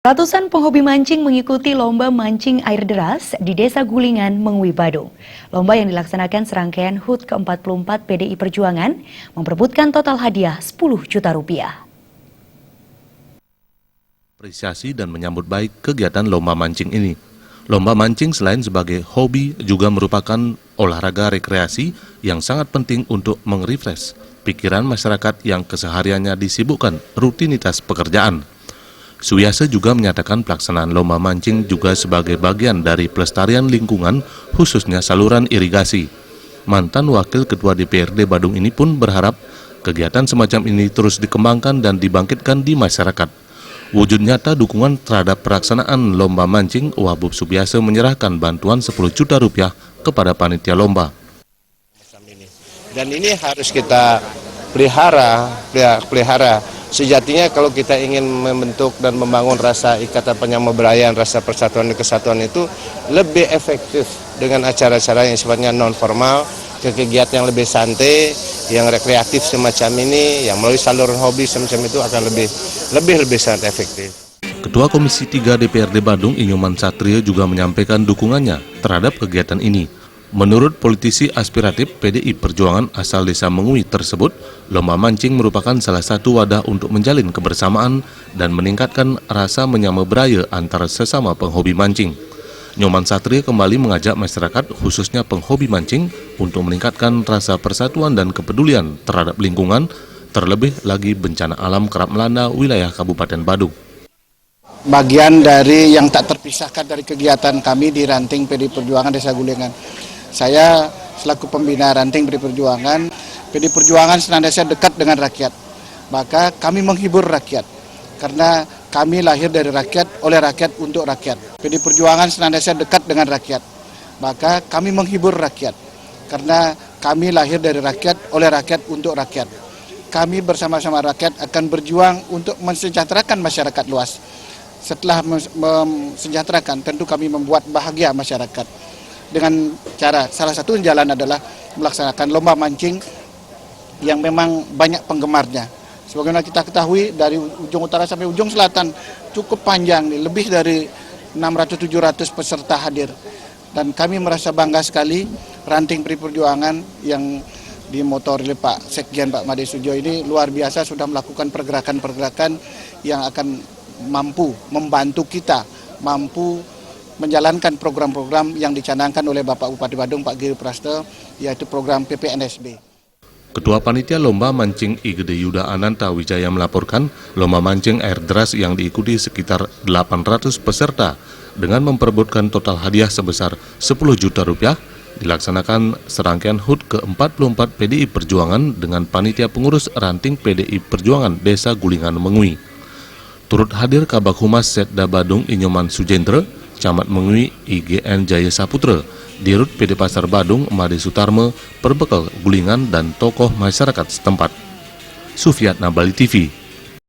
Ratusan penghobi mancing mengikuti lomba mancing air deras di Desa Gulingan, Mengwi, Badung. Lomba yang dilaksanakan serangkaian HUT ke-44 PDI Perjuangan memperebutkan total hadiah 10 juta rupiah. Apresiasi dan menyambut baik kegiatan lomba mancing ini. Lomba mancing selain sebagai hobi juga merupakan olahraga rekreasi yang sangat penting untuk mengrefresh pikiran masyarakat yang kesehariannya disibukkan rutinitas pekerjaan. Suyase juga menyatakan pelaksanaan lomba mancing juga sebagai bagian dari pelestarian lingkungan, khususnya saluran irigasi. Mantan Wakil Ketua DPRD Badung ini pun berharap kegiatan semacam ini terus dikembangkan dan dibangkitkan di masyarakat. Wujud nyata dukungan terhadap pelaksanaan lomba mancing, Wahbub Subiase menyerahkan bantuan 10 juta rupiah kepada panitia lomba. Dan ini harus kita pelihara. Sejatinya kalau kita ingin membentuk dan membangun rasa ikatan penyamaberayaan, rasa persatuan dan kesatuan itu lebih efektif dengan acara-acara yang sifatnya non formal, kegiatan yang lebih santai, yang rekreatif semacam ini, yang melalui saluran hobi semacam itu akan lebih sangat efektif. Ketua Komisi 3 DPRD Badung, Inyoman Satrio juga menyampaikan dukungannya terhadap kegiatan ini. Menurut politisi aspiratif PDI Perjuangan asal Desa Mengwi tersebut, lomba mancing merupakan salah satu wadah untuk menjalin kebersamaan dan meningkatkan rasa menyamaberaya antara sesama penghobi mancing. Nyoman Satrio kembali mengajak masyarakat, khususnya penghobi mancing, untuk meningkatkan rasa persatuan dan kepedulian terhadap lingkungan, terlebih lagi bencana alam kerap melanda wilayah Kabupaten Badung. Bagian dari yang tak terpisahkan dari kegiatan kami di Ranting PDI Perjuangan Desa Gulingan. Saya selaku pembina Ranting PDI Perjuangan senantiasa dekat dengan rakyat. Maka kami menghibur rakyat, karena kami lahir dari rakyat, oleh rakyat, untuk rakyat. PDI Perjuangan senantiasa dekat dengan rakyat. Maka kami menghibur rakyat, karena kami lahir dari rakyat, oleh rakyat, untuk rakyat. Kami bersama-sama rakyat akan berjuang untuk mensejahterakan masyarakat luas. Setelah mensejahterakan, tentu kami membuat bahagia masyarakat. Dengan cara, salah satu jalan adalah melaksanakan lomba mancing yang memang banyak penggemarnya. Sebagaimana kita ketahui, dari ujung utara sampai ujung selatan cukup panjang, lebih dari 600-700 peserta hadir. Dan kami merasa bangga sekali Ranting PDI Perjuangan yang dimotori oleh Pak Sekjen Pak Made Sujo ini luar biasa, sudah melakukan pergerakan-pergerakan yang akan mampu membantu kita, mampu menjalankan program-program yang dicanangkan oleh Bapak Bupati Badung, Pak Giri Prasto, yaitu program PPNSB. Ketua Panitia Lomba Mancing Igede Yuda Ananta Wijaya melaporkan lomba mancing air deras yang diikuti sekitar 800 peserta dengan memperebutkan total hadiah sebesar 10 juta rupiah dilaksanakan serangkaian HUT ke-44 PDI Perjuangan dengan Panitia Pengurus Ranting PDI Perjuangan Desa Gulingan Mengwi. Turut hadir Kabag Humas Setda Badung Inyoman Sujendra, Camat Mengwi IGN Jaya Saputra, Dirut PD Pasar Badung Made Sutarme, Perbekal Gulingan, dan tokoh masyarakat setempat. Sufiat Nabali TV.